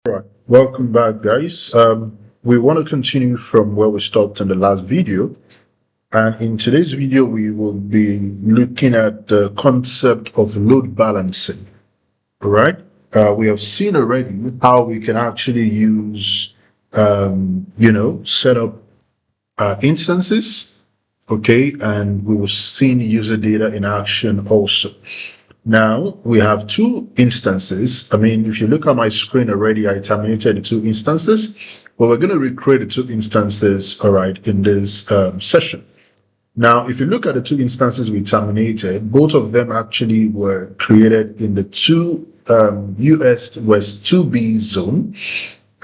Right. Welcome back, guys. We want to continue from where we stopped in the last video. And in today's video, we will be looking at the concept of load balancing. All right. We have seen already how we can actually use, set up instances. Okay. And we will see user data in action also. Now we have two instances. I mean, if you look at my screen already, I terminated the two instances, but we're going to recreate the two instances, all right, in this session. Now, if you look at the two instances we terminated, both of them actually were created in the two US West 2B zone,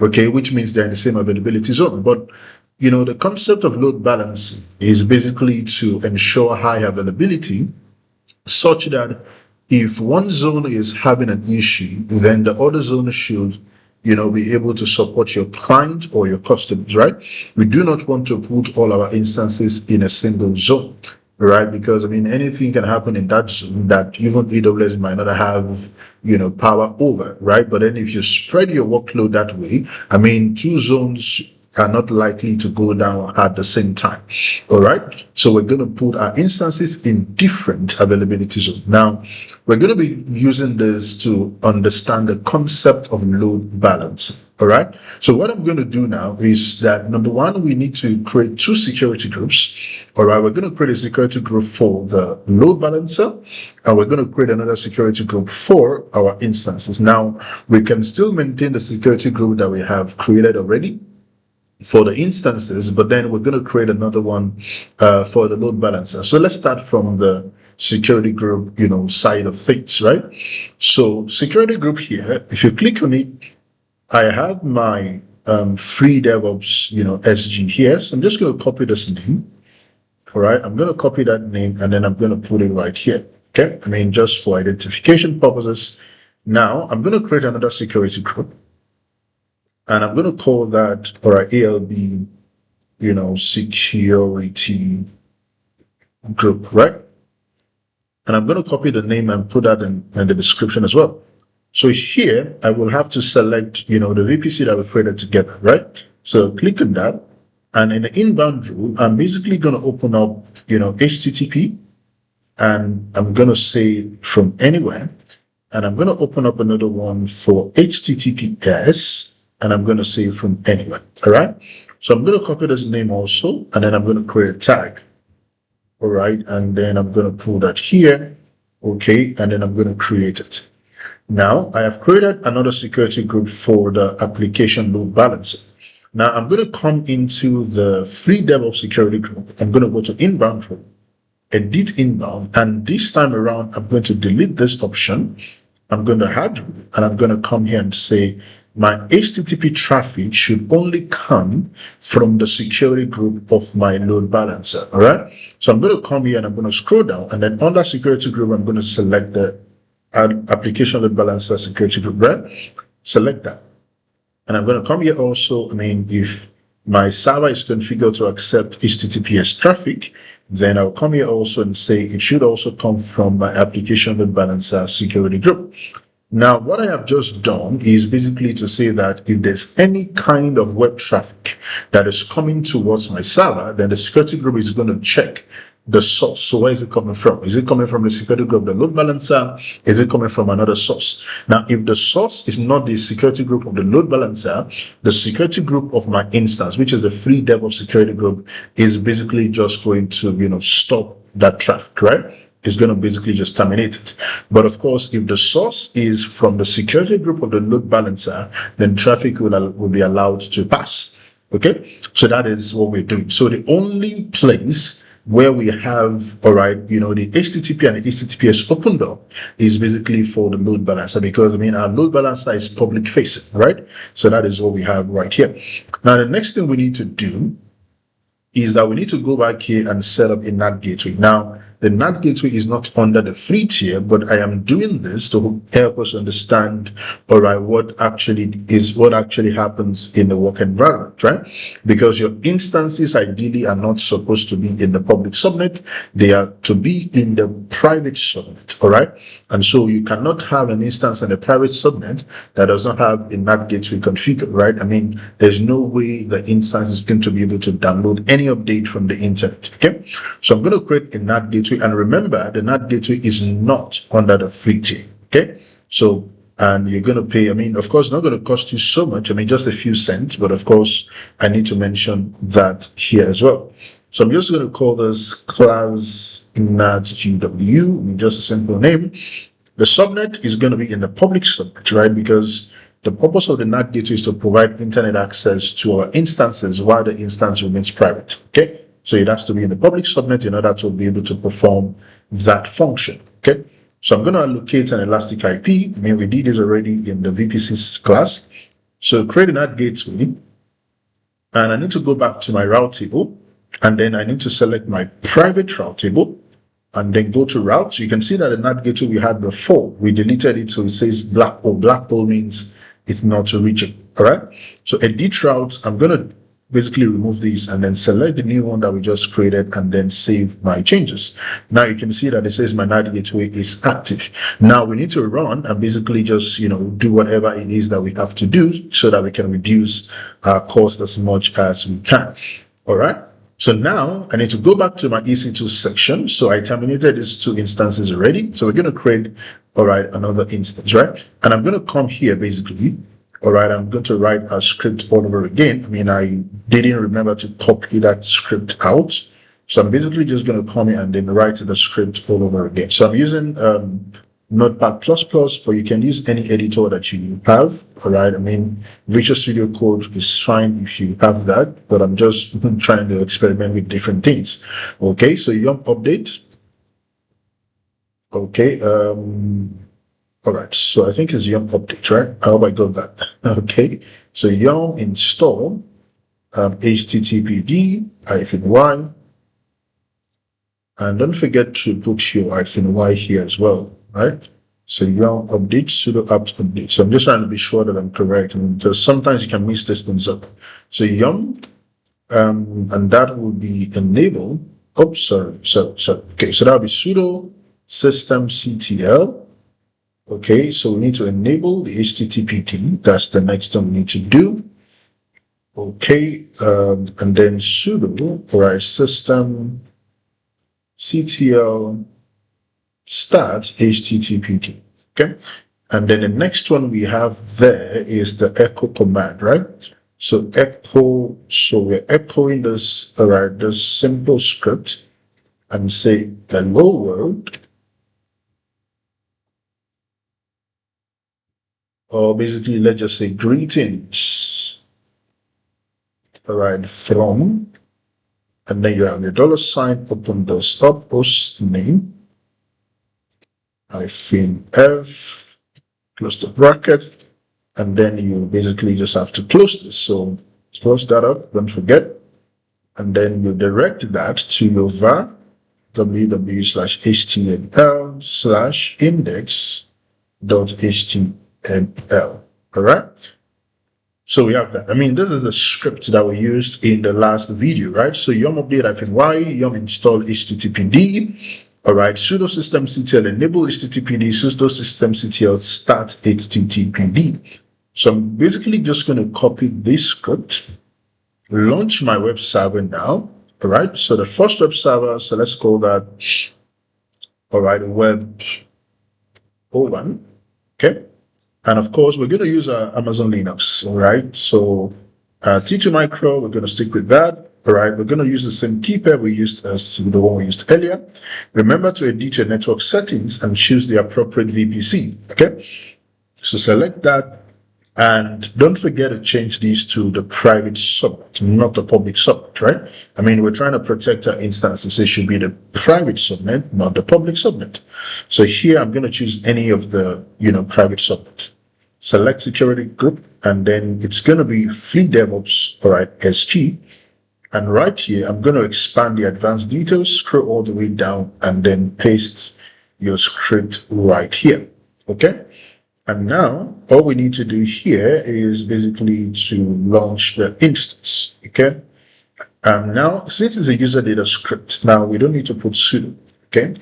okay, which means they're in the same availability zone. But the concept of load balance is basically to ensure high availability such that if one zone is having an issue, then the other zone should, be able to support your client or your customers, right? We do not want to put all our instances in a single zone, right? Because, anything can happen in that zone that even AWS might not have, power over, right? But then if you spread your workload that way, two zones are not likely to go down at the same time. All right. So we're going to put our instances in different availability zones. Now, we're going to be using this to understand the concept of load balancing. All right. So what I'm going to do now is that number one, we need to create two security groups. All right. We're going to create a security group for the load balancer, and we're going to create another security group for our instances. Now, we can still maintain the security group that we have created already for the instances, but then we're going to create another one for the load balancer. So let's start from the security group, side of things, right? So security group here, if you click on it, I have my free DevOps, SG here. So I'm just going to copy this name. All right. I'm going to copy that name and then I'm going to put it right here. Okay. Just for identification purposes. Now I'm going to create another security group. And I'm going to call that, ALB, security group, right? And I'm going to copy the name and put that in the description as well. So here, I will have to select, the VPC that we created together, right? So click on that. And in the inbound rule, I'm basically going to open up, HTTP. And I'm going to say from anywhere. And I'm going to open up another one for HTTPS. And I'm going to say from anywhere. All right. So I'm going to copy this name also, and then I'm going to create a tag. All right. And then I'm going to pull that here. Okay. And then I'm going to create it. Now I have created another security group for the application load balancer. Now I'm going to come into the free DevOps security group. I'm going to go to inbound rule, edit inbound. And this time around, I'm going to delete this option. I'm going to add rule, and I'm going to come here and say, my HTTP traffic should only come from the security group of my load balancer. All right. So I'm going to come here and I'm going to scroll down, and then under security group, I'm going to select the application load balancer security group, right? Select that. And I'm going to come here also. If my server is configured to accept HTTPS traffic, then I'll come here also and say it should also come from my application load balancer security group. Now, what I have just done is basically to say that if there's any kind of web traffic that is coming towards my server, then the security group is going to check the source. So where is it coming from? Is it coming from the security group, the load balancer? Is it coming from another source? Now, if the source is not the security group of the load balancer, the security group of my instance, which is the free DevOps security group, is basically just going to, stop that traffic, right? Is going to basically just terminate it. But of course, if the source is from the security group of the load balancer, then traffic will be allowed to pass. Okay, so that is what we're doing. So the only place where we have, the HTTP and the HTTPS opened up is basically for the load balancer, because our load balancer is public facing, right? So that is what we have right here. Now, the next thing we need to do is that we need to go back here and set up a NAT gateway. Now, the NAT gateway is not under the free tier, but I am doing this to help us understand, what actually happens in the work environment, right? Because your instances ideally are not supposed to be in the public subnet. They are to be in the private subnet, all right? And so you cannot have an instance in a private subnet that does not have a NAT gateway configured, right? I mean, there's no way the instance is going to be able to download any update from the internet, okay? So I'm going to create a NAT gateway. And remember, the NAT gateway is not under the free tier, okay? So, and you're going to pay, I mean, of course, not going to cost you so much. I mean, just a few cents, but of course, I need to mention that here as well. So I'm just going to call this class NAT GW, just a simple name. The subnet is going to be in the public subnet, right? Because the purpose of the NAT gateway is to provide internet access to our instances while the instance remains private, okay? So it has to be in the public subnet in order to be able to perform that function, okay? So I'm going to allocate an elastic IP. I mean, we did this already in the VPC class. So create a NAT gateway, and I need to go back to my route table. And then I need to select my private route table and then go to route. So you can see that the NAT gateway we had before, we deleted it. So it says black hole. Black hole means it's not reachable. All right. So edit route, I'm going to basically remove these and then select the new one that we just created and then save my changes. Now you can see that it says my NAT gateway is active. Now we need to run and basically just, do whatever it is that we have to do so that we can reduce our cost as much as we can. All right. So now I need to go back to my EC2 section. So I terminated these two instances already. So we're going to create, another instance, right? And I'm going to come here basically. I'm going to write a script all over again. I mean, I didn't remember to copy that script out. So I'm basically just going to come here and then write the script all over again. So I'm using Notepad++, but you can use any editor that you have. All right. I mean, Visual Studio Code is fine if you have that, but I'm just trying to experiment with different things. Okay. So yum update. Okay. All right. So I think it's yum update, right? I hope I got that. Okay. So yum install httpd-y, and don't forget to put your -y here as well. Right? So yum update sudo apt update. So I'm just trying to be sure that I'm correct, because sometimes you can mix these things up. So yum, and that will be enable. Oops, sorry. Okay, so that'll be sudo systemctl. Okay, so we need to enable the HTTPD. That's the next thing we need to do. Okay, and then sudo, systemctl start HTTPD. Okay, and then the next one we have there is the echo command, right? So echo, so we're echoing this, this simple script and say hello world, or basically let's just say greetings, from, and then you have your $, open this up, host name, -f, close the bracket, and then you basically just have to close this. So close that up, don't forget, and then you direct that to your var www/html/index.html. All right. So we have that. I mean, this is the script that we used in the last video, right? So yum update -y, yum install httpd. All right, sudo systemctl enable HTTPD, sudo systemctl start HTTPD. So I'm basically just going to copy this script, launch my web server now. All right, so the first web server, so let's call that, web 01. Okay, and of course, we're going to use Amazon Linux. All right, so T2 Micro, we're going to stick with that. All right, we're going to use the same key pair we used as the one we used earlier. Remember to edit your network settings and choose the appropriate VPC. Okay, so select that, and don't forget to change these to the private subnet, not the public subnet, right? I mean, we're trying to protect our instances. It should be the private subnet, not the public subnet. So here I'm going to choose any of the, private subnets. Select security group, and then it's going to be free DevOps, SG. And right here, I'm going to expand the advanced details, scroll all the way down, and then paste your script right here. Okay. And now all we need to do here is basically to launch the instance. Okay. Now, since it's a user data script, now we don't need to put sudo. Okay.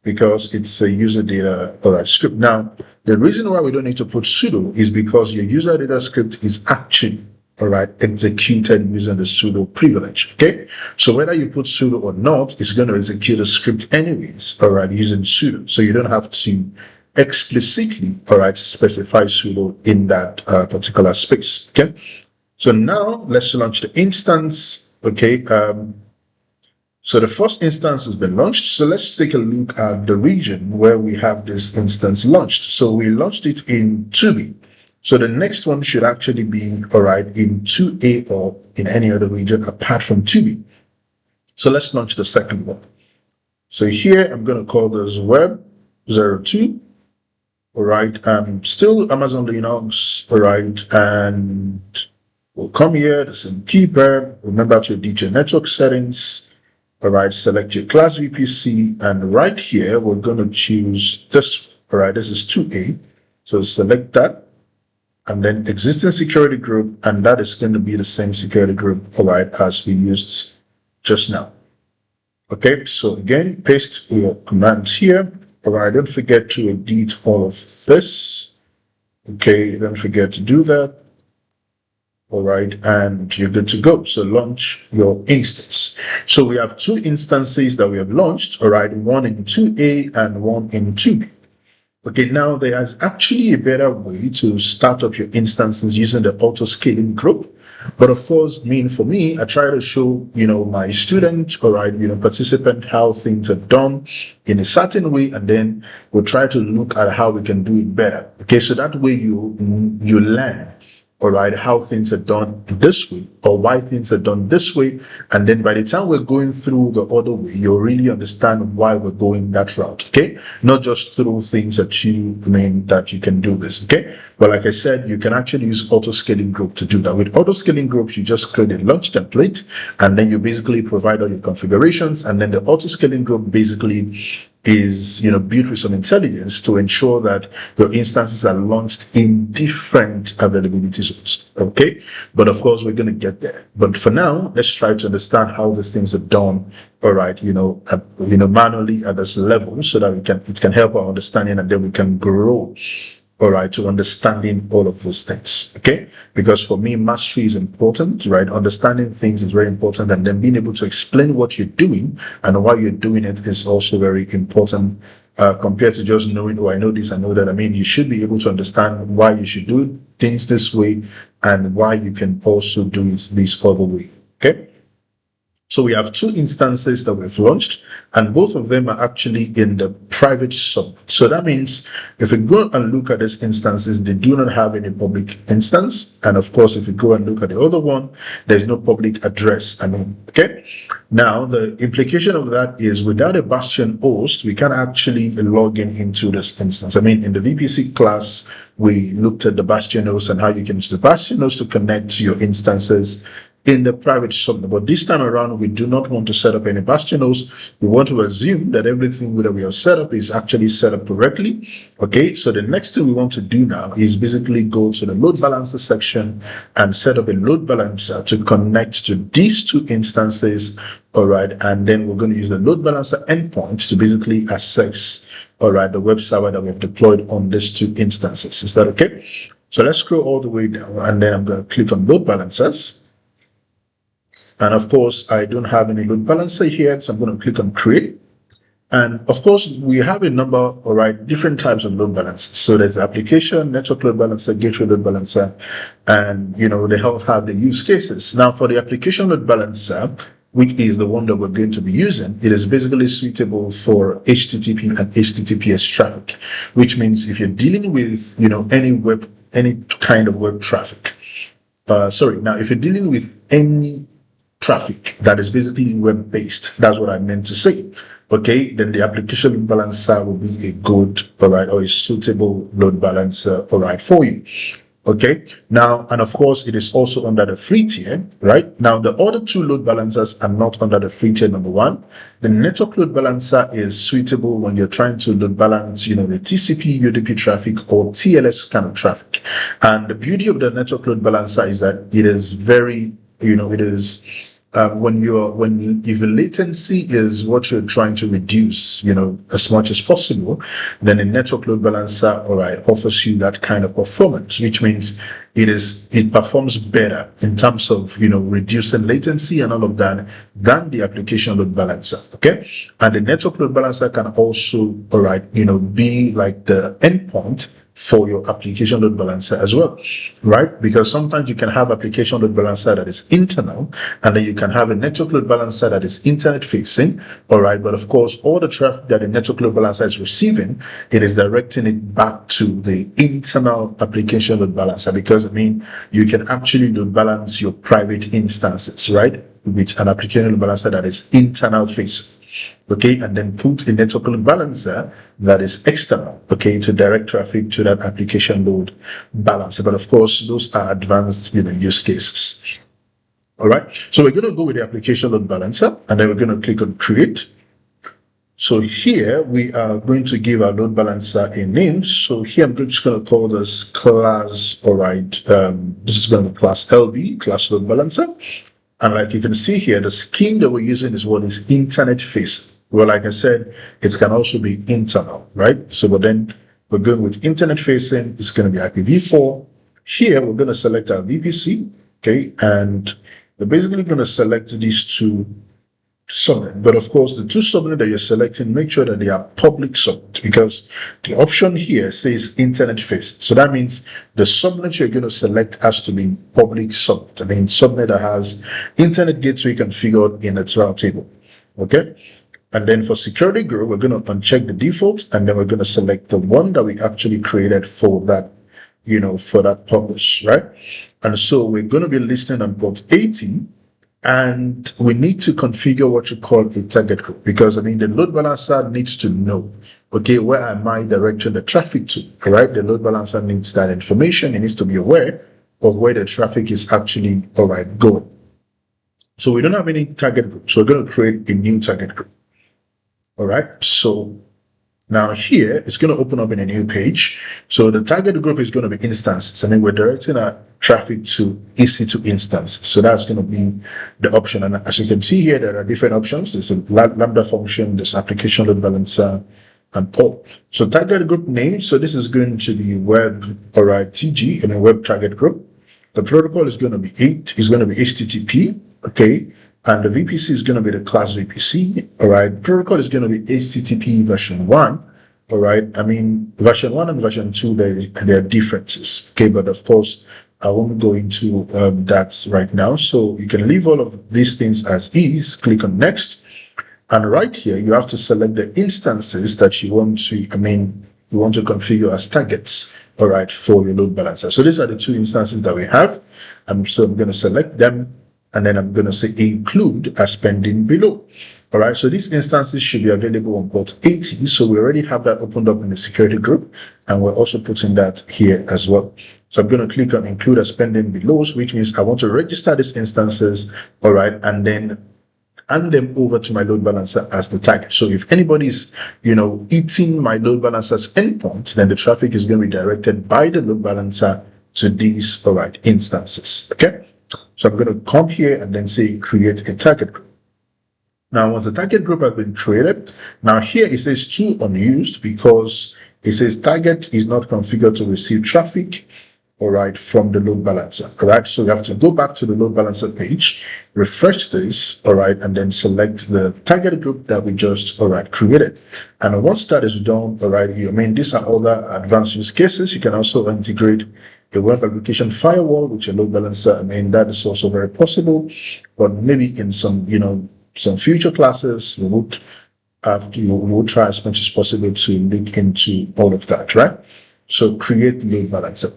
because it's a user data script. Now, the reason why we don't need to put sudo is because your user data script is actually executed using the sudo privilege. Okay, so whether you put sudo or not, it's going to execute a script anyways, using sudo. So you don't have to explicitly specify sudo in that particular space. Okay, so now let's launch the instance. Okay, so the first instance has been launched. So let's take a look at the region where we have this instance launched. So we launched it in 2B. So the next one should actually be, in 2A or in any other region apart from 2B. So let's launch the second one. So here I'm going to call this web 02. Still Amazon Linux, and we'll come here, the same keeper. Remember to edit your network settings. Select your class VPC, and right here we're going to choose this. This is 2A. So select that. And then existing security group, and that is going to be the same security group, as we used just now. Okay, so again, paste your commands here. Don't forget to edit all of this. Okay, don't forget to do that. And you're good to go. So launch your instance. So we have two instances that we have launched, one in 2A and one in 2B. Okay, now there's actually a better way to start up your instances using the auto-scaling group. But of course, for me, I try to show, my student, participant, how things are done in a certain way, and then we'll try to look at how we can do it better. Okay, so that way you learn, how things are done this way or why things are done this way. And then by the time we're going through the other way, you'll really understand why we're going that route. Okay, not just through things that you that you can do this. Okay, but like I said, you can actually use auto scaling group to do that. With auto scaling groups, you just create a launch template, and then you basically provide all your configurations, and then the auto scaling group basically is built with some intelligence to ensure that your instances are launched in different availability zones. Okay, but of course we're going to get there. But for now, let's try to understand how these things are done. Manually at this level, so that it can help our understanding, and then we can grow. To understanding all of those things. Okay, because for me, mastery is important. Understanding things is very important, and then being able to explain what you're doing and why you're doing it is also very important, compared to just knowing, I know this, I know that. You should be able to understand why you should do things this way and why you can also do it this other way. Okay. So we have two instances that we've launched, and both of them are actually in the private subnet. So that means if we go and look at these instances, they do not have any public instance. And of course, if you go and look at the other one, there's no public address. Okay. Now, the implication of that is without a bastion host, we can actually log into this instance. In the VPC class, we looked at the bastion host and how you can use the bastion host to connect to your instances in the private subnet. But this time around, we do not want to set up any bastion hosts. We want to assume that everything that we have set up is actually set up correctly. Okay, so the next thing we want to do now is basically go to the load balancer section and set up a load balancer to connect to these two instances. And then we're going to use the load balancer endpoint to basically access the web server that we have deployed on these two instances. Is that okay? So let's scroll all the way down, and then I'm going to click on load balancers. And of course, I don't have any load balancer here, so I'm going to click on create. And of course, we have a number, different types of load balancers. So there's the application, network load balancer, gateway load balancer, and they all have the use cases. Now, for the application load balancer, which is the one that we're going to be using, it is basically suitable for HTTP and HTTPS traffic, which means if you're dealing with, any kind of web traffic. If you're dealing with any traffic that is basically web-based, that's what I meant to say. Okay, then the application load balancer will be a good, or a suitable load balancer, for you. Okay, now, and of course, it is also under the free tier, right? Now, the other two load balancers are not under the free tier, number one. The network load balancer is suitable when you're trying to load balance, the TCP, UDP traffic, or TLS kind of traffic. And the beauty of the network load balancer is that it is very, it is if the latency is what you're trying to reduce, as much as possible, then a network load balancer, all right, offers you that kind of performance, which means it performs better in terms of, reducing latency and all of that than the application load balancer. Okay. And the network load balancer can also, all right, be like the endpoint for your application load balancer as well, right? Because sometimes you can have application load balancer that is internal, and then you can have a network load balancer that is internet facing, all right? But of course, all the traffic that the network load balancer is receiving, it is directing it back to the internal application load balancer, because you can actually load balance your private instances, right? With an application load balancer that is internal facing. Okay, and then put a network load balancer that is external, okay, to direct traffic to that application load balancer. But of course, those are advanced, use cases. All right, so we're going to go with the application load balancer, and then we're going to click on create. So here we are going to give our load balancer a name. So here I'm just going to call this class. All right, this is going to be class LB, class load balancer. And like you can see here, the scheme that we're using is what is internet facing. Well, like I said, it can also be internal, right? So, but then we're going with internet facing. It's going to be IPv4. Here, we're going to select our VPC, okay? And we're basically going to select these two subnet. But of course, the two subnet that you're selecting, make sure that they are public subnet, because the option here says internet facing. So that means the subnet you're going to select has to be public subnet. Subnet that has internet gateway configured in its route table. Okay. And then for security group, we're going to uncheck the default, and then we're going to select the one that we actually created for that, for that purpose, right? And so we're going to be listing on port 80. And we need to configure what you call a target group, because the load balancer needs to know, okay, where am I directing the traffic to, right? The load balancer needs that information. It needs to be aware of where the traffic is actually, all right, going. So we don't have any target group. So we're going to create a new target group. All right. So now here, it's going to open up in a new page. So the target group is going to be instances. We're directing our traffic to EC2 instances. So that's going to be the option. And as you can see here, there are different options. There's a Lambda function, there's application load balancer, and all. So target group name. So this is going to be web, all right, TG, and a web target group. The protocol is going to be 8. It's going to be HTTP. Okay. And the VPC is going to be the class VPC, all right? Protocol is going to be HTTP version 1, all right? Version 1 and version 2, there are differences, okay? But of course, I won't go into that right now. So you can leave all of these things as is, click on next. And right here, you have to select the instances that you want to, you want to configure as targets, all right, for your load balancer. So these are the two instances that we have. So I'm going to select them. And then I'm going to say include as pending below. All right. So these instances should be available on port 80. So we already have that opened up in the security group. And we're also putting that here as well. So I'm going to click on include as pending below, which means I want to register these instances. All right. And then hand them over to my load balancer as the target. So if anybody's, eating my load balancer's endpoint, then the traffic is going to be directed by the load balancer to these, all right, instances. Okay. So I'm going to come here and then say create a target group. Now, once the target group has been created, now here it says to unused, because it says target is not configured to receive traffic, all right, from the load balancer. All right. So you have to go back to the load balancer page, refresh this, all right, and then select the target group that we just, all right, created. And once that is done, all right, these are other advanced use cases. You can also integrate a web application firewall with your load balancer. That is also very possible, but maybe in some, some future classes, we will try as much as possible to look into all of that, right? So create load balancer.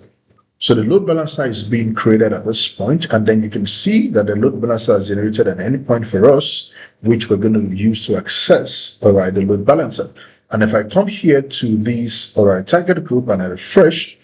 So the load balancer is being created at this point, and then you can see that the load balancer has generated an endpoint for us, which we're going to use to access, all right, the load balancer. And if I come here to this, all right, target group and I refresh,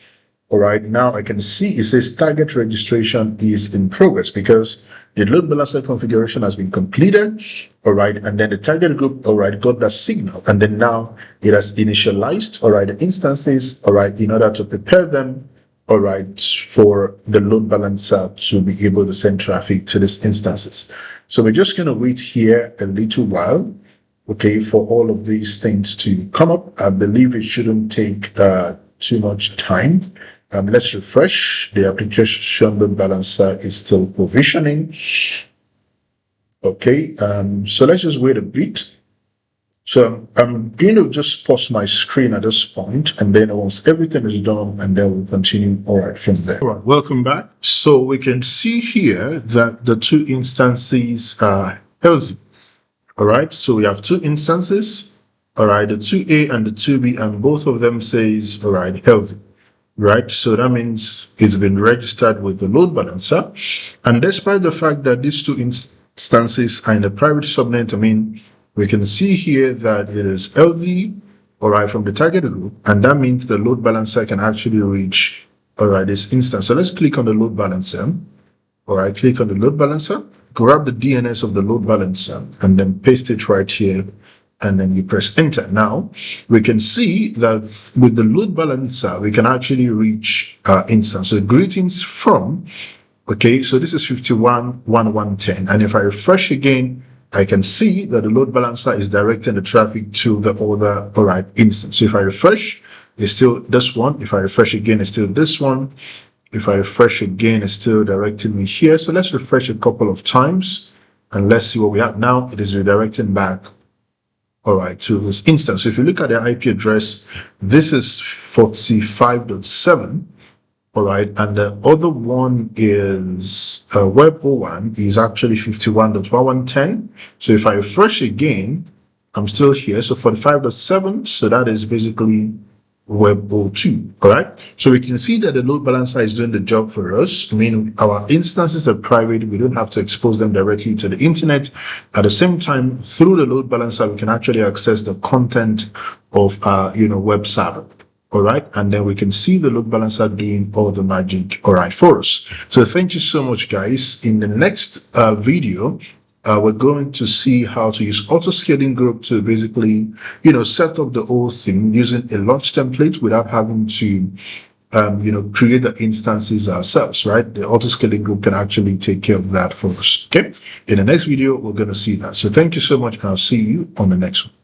all right, now I can see it says target registration is in progress, because the load balancer configuration has been completed, all right, and then the target group, all right, got that signal, and then now it has initialized, all right, the instances, all right, in order to prepare them, all right, for the load balancer to be able to send traffic to these instances. So we're just going to wait here a little while, okay, for all of these things to come up. I believe it shouldn't take too much time. Let's refresh. The application load balancer is still provisioning. Okay, so let's just wait a bit. So I'm going to just pause my screen at this point, and then once everything is done, and then we'll continue all right from there. All right, welcome back. So we can see here that the two instances are healthy. All right, so we have two instances, all right, the 2A and the 2B, and both of them says, all right, healthy. Right, so that means it's been registered with the load balancer. And despite the fact that these two instances are in a private subnet, I mean, we can see here that it is healthy, all right, from the targeted loop, and that means the load balancer can actually reach, all right, this instance. So let's click on the load balancer. All right, click on the load balancer, grab the DNS of the load balancer, and then paste it right here, and then you press enter. Now, we can see that with the load balancer, we can actually reach instance. So greetings from, okay, so this is 51.1.1.10, and if I refresh again, I can see that the load balancer is directing the traffic to the other, all right, instance. So if I refresh, it's still this one. If I refresh again, it's still this one. If I refresh again, it's still directing me here. So let's refresh a couple of times, and let's see what we have now. It is redirecting back, all right, to this instance. So if you look at the IP address, this is 45.7. All right, and the other one is web 01 is actually 51.1110. So if I refresh again, I'm still here. So 45.7, so that is basically web 02. All right, so we can see that the load balancer is doing the job for us. I mean, our instances are private. We don't have to expose them directly to the internet. At the same time, through the load balancer, we can actually access the content of our, web server. All right, and then we can see the load balancer doing all the magic, all right, for us. So thank you so much, guys. In the next video, we're going to see how to use auto scaling group to basically, set up the whole thing using a launch template without having to, create the instances ourselves, right? The auto scaling group can actually take care of that for us. Okay. In the next video, we're going to see that. So thank you so much, and I'll see you on the next one.